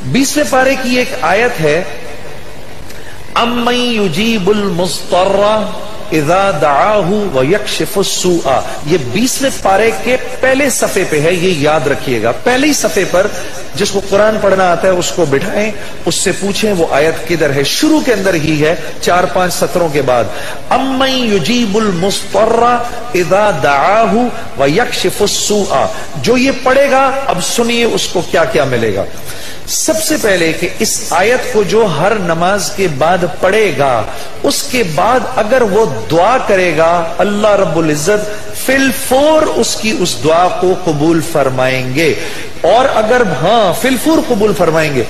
20वें पारे की एक आयत है, अम्मन युजीबुल मुस्तर्रा इज़ा दआहु व यक्शिफुस सूआ। ये 20वें पारे के पहले सफ़े पे है, ये याद रखिएगा। पहले ही सफ़े पर जिसको कुरान पढ़ना आता है उसको बिठाएं, उससे पूछें वो आयत किधर है। शुरू के अंदर ही है, 4-5 सत्रों के बाद। अम्मन युजीबुल मुस्तर्रा इज़ा दआहु व यक्शिफुस सूआ। जो ये पढ़ेगा, अब सुनिए उसको क्या क्या मिलेगा। सबसे पहले कि इस आयत को जो हर नमाज के बाद पढ़ेगा, उसके बाद अगर वो दुआ करेगा, अल्लाह रब्बुल इज्जत फिलफौर उसकी उस दुआ को कबूल फरमाएंगे। और अगर फिलफौर कबूल फरमाएंगे।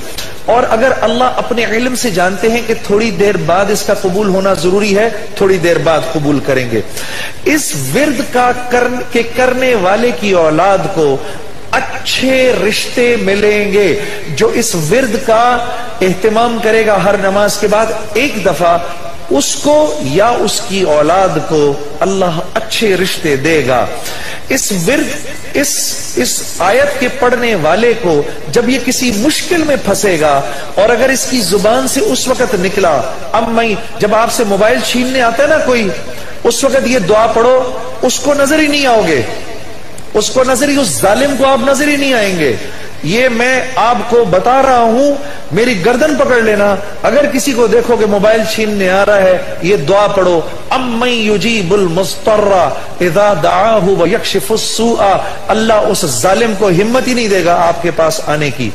और अगर अल्लाह अपने इल्म से जानते हैं कि थोड़ी देर बाद इसका कबूल होना जरूरी है, थोड़ी देर बाद कबूल करेंगे। इस विर्द का करने वाले की औलाद को अच्छे रिश्ते मिलेंगे। जो इस विर्द का एहतमाम करेगा हर नमाज के बाद एक दफा, उसको या उसकी औलाद को अल्लाह अच्छे रिश्ते देगा। इस विर्द इस आयत के पढ़ने वाले को जब ये किसी मुश्किल में फंसेगा, और अगर इसकी जुबान से उस वक्त निकला, जब आपसे मोबाइल छीनने आता है ना कोई, उस वक्त ये दुआ पढ़ो, उसको नजर ही नहीं आओगे, उसको नजर ही, उस जालिम को आप नजर ही नहीं आएंगे। ये मैं आपको बता रहा हूं, मेरी गर्दन पकड़ लेना। अगर किसी को देखोगे मोबाइल छीनने आ रहा है, ये दुआ पढ़ो, अम्मन युजीबुल मुस्तर्रा इज़ा दआहु व यक्शिफुस सूआ। अल्लाह उस जालिम को हिम्मत ही नहीं देगा आपके पास आने की।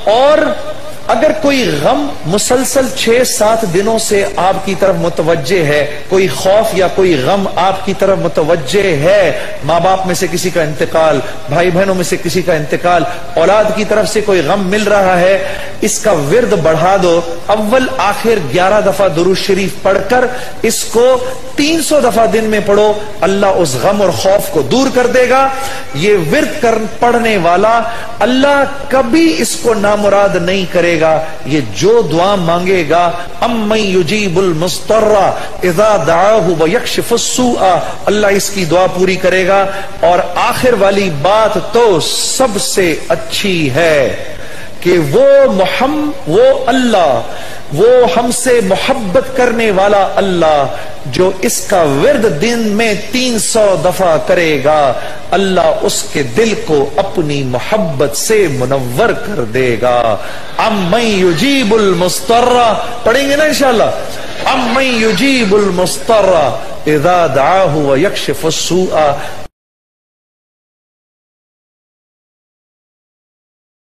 और अगर कोई गम मुसलसल 6-7 दिनों से आपकी तरफ मुतवज्जे है, कोई खौफ या कोई गम आपकी तरफ मुतवज्जे है, माँ बाप में से किसी का इंतकाल, भाई बहनों में से किसी का इंतकाल, औलाद की तरफ से कोई गम मिल रहा है, इसका विर्द बढ़ा दो। अव्वल आखिर 11 दफा दुरूद शरीफ पढ़कर इसको 300 दफा दिन में पढ़ो, अल्लाह उस गम और खौफ को दूर कर देगा। ये विर्द पढ़ने वाला अल्लाह कभी इसको नामुराद नहीं करेगा। ये जो दुआ मांगेगा, अम्मन युजीबुल मुस्तर्रा इज़ा दआहु व यक्शिफुस सूआ, अल्लाह इसकी दुआ पूरी करेगा। और आखिर वाली बात तो सबसे अच्छी है कि वो अल्लाह, वो हमसे मोहब्बत करने वाला अल्लाह, जो इसका विर्द दिन में 300 दफा करेगा, अल्लाह उसके दिल को अपनी मोहब्बत से मुनव्वर कर देगा। अम्मन युजीबुल मुस्तर्रा, पढ़ेंगे ना इंशाअल्लाह। अम्मन युजीबुल मुस्तर्रा इज़ा दआहु व यक्शिफुस सूआ,